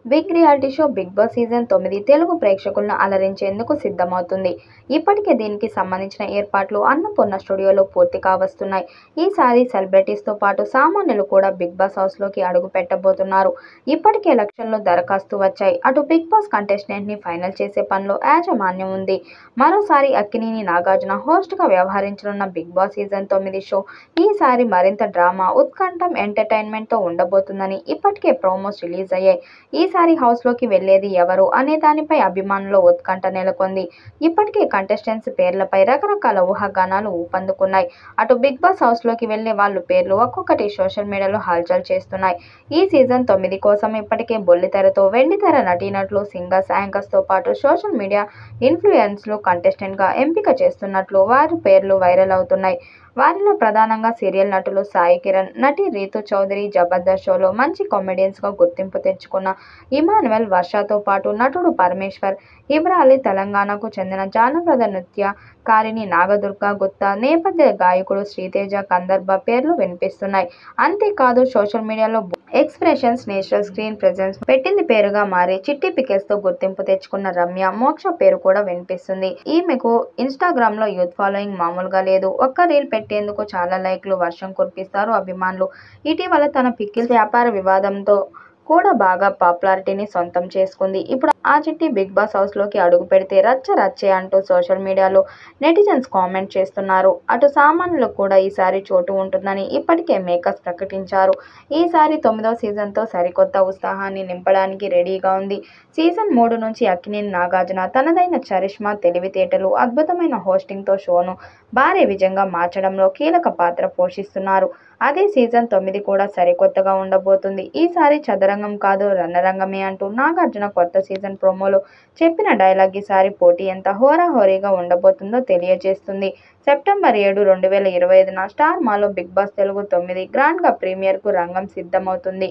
Big reality show 'big boss' season 9 Telugu ప్రేక్షకులను అలరించేందుకు సిద్ధమవుతుంది. ఇప్పటికే దీనికి సంబంధించిన ఏర్పాట్లు అన్నపూర్ణ స్టూడియోలో పూర్తి కావస్తున్నాయి. ఈసారి సెలబ్రిటీస్తో పాటు సామాన్యులు కూడా బిగ్ బాస్ హౌస్లోకి అడుగు పెట్టబోతున్నారు. ఇప్పటికే లక్షల్లో దరఖాస్తు వచ్చాయి. అటు బిగ్ బాస్ కంటెస్టెంట్ని ఫైనల్ చేసే పనిలో యాజమాన్యం ఉంది. మరోసారి అక్కినేని నాగార్జున హోస్ట్గా వ్యవహరించనున్న బిగ్ బాస్ సీజన్ 9 షో ఈసారి మరింత డ్రామా, ఉత్కంఠం, ఎంటర్టైన్మెంట్తో ఉండబోతుందని ఇప్పటికే ప్రోమోస్ రిలీజ్ అయ్యాయి. ఈసారి హౌస్లోకి వెళ్లేది ఎవరు అనే దానిపై అభిమానుల్లో ఉత్కంఠ నెలకొంది. ఇప్పటికే కంటెస్టెంట్స్ పేర్లపై రకరకాల ఊహాగానాలు ఊపందుకున్నాయి. అటు బిగ్ బాస్ హౌస్లోకి వెళ్లే వాళ్ల పేర్లు ఒక్కొక్కటి సోషల్ మీడియాలో హల్చల్ చేస్తున్నాయి. ఈ సీజన్ 9 కోసం ఇప్పటికే బుల్లితెరతో వెండితెర నటీనటులు, సింగర్స్, యాంకర్స్తో పాటు సోషల్ మీడియా ఇన్ఫ్లుయెన్సర్లు కంటెస్టెంట్గా ఎంపిక చేస్తున్నట్లు వారి పేర్లు వైరల్ అవుతున్నాయి. వారిలో ప్రధానంగా సీరియల్ నటులు సాయి కిరణ్, నటి రీతూ చౌదరి, జబర్దస్త్ షోలో మంచి కామెడియన్స్గా గుర్తింపు తెచ్చుకున్న ఇమాన్యుయల్, వర్షతో పాటు నటుడు పరమేశ్వర్, ఇబ్రాలి, తెలంగాణకు చెందిన జానపద నృత్యకారిణి నాగదుర్గ గుత్తా, నేపథ్య గాయకుడు శ్రీతేజ, కందర్బ పేర్లు వినిపిస్తున్నాయి. అంతేకాదు సోషల్ మీడియాలో ఎక్స్ప్రెషన్స్, నేచురల్ స్క్రీన్ ప్రెజెన్స్ పెట్టింది పేరుగా మారి చిట్టి పికెల్స్తో గుర్తింపు తెచ్చుకున్న రమ్య మోక్ష పేరు కూడా వినిపిస్తుంది. ఈమెకు ఇన్స్టాగ్రామ్లో యూత్ ఫాలోయింగ్ మామూలుగా లేదు. ఒక్క రీల్ పెట్టేందుకు చాలా లైక్లు వర్షం కురిపిస్తారు అభిమానులు. ఇటీవల తన పికిల్స్ వ్యాపార వివాదంతో కూడా బాగా పాపులారిటీని సొంతం చేసుకుంది. ఇప్పుడు ఆ చిట్టి బిగ్ బాస్ హౌస్లోకి అడుగు పెడితే రచ్చ రచ్చే అంటూ సోషల్ మీడియాలో నెటిజన్స్ కామెంట్ చేస్తున్నారు. అటు సామాన్యులకు కూడా ఈసారి చోటు ఉంటుందని ఇప్పటికే మేకర్స్ ప్రకటించారు. ఈసారి 9వ సీజన్తో సరికొత్త ఉత్సాహాన్ని నింపడానికి రెడీగా ఉంది. సీజన్ 3 నుంచి అక్కినేని నాగార్జున తనదైన చరిష్మా, తెలివితేటలు, అద్భుతమైన హోస్టింగ్తో షోను భారీ విజయంగా మార్చడంలో కీలక పాత్ర పోషిస్తున్నారు. అదే సీజన్ 9 కూడా సరికొత్తగా ఉండబోతుంది. ఈసారి చదరంగం కాదు రణరంగమే అంటూ నాగార్జున కొత్త సీజన్ ప్రోమోలో చెప్పిన డైలాగ్ ఈసారి పోటీ ఎంత హోరాహోరీగా ఉండబోతుందో తెలియజేస్తుంది. సెప్టెంబర్ 7, 2025న స్టార్ మాలో బిగ్ బాస్ తెలుగు 9 గ్రాండ్గా ప్రీమియర్కు రంగం సిద్ధమవుతుంది.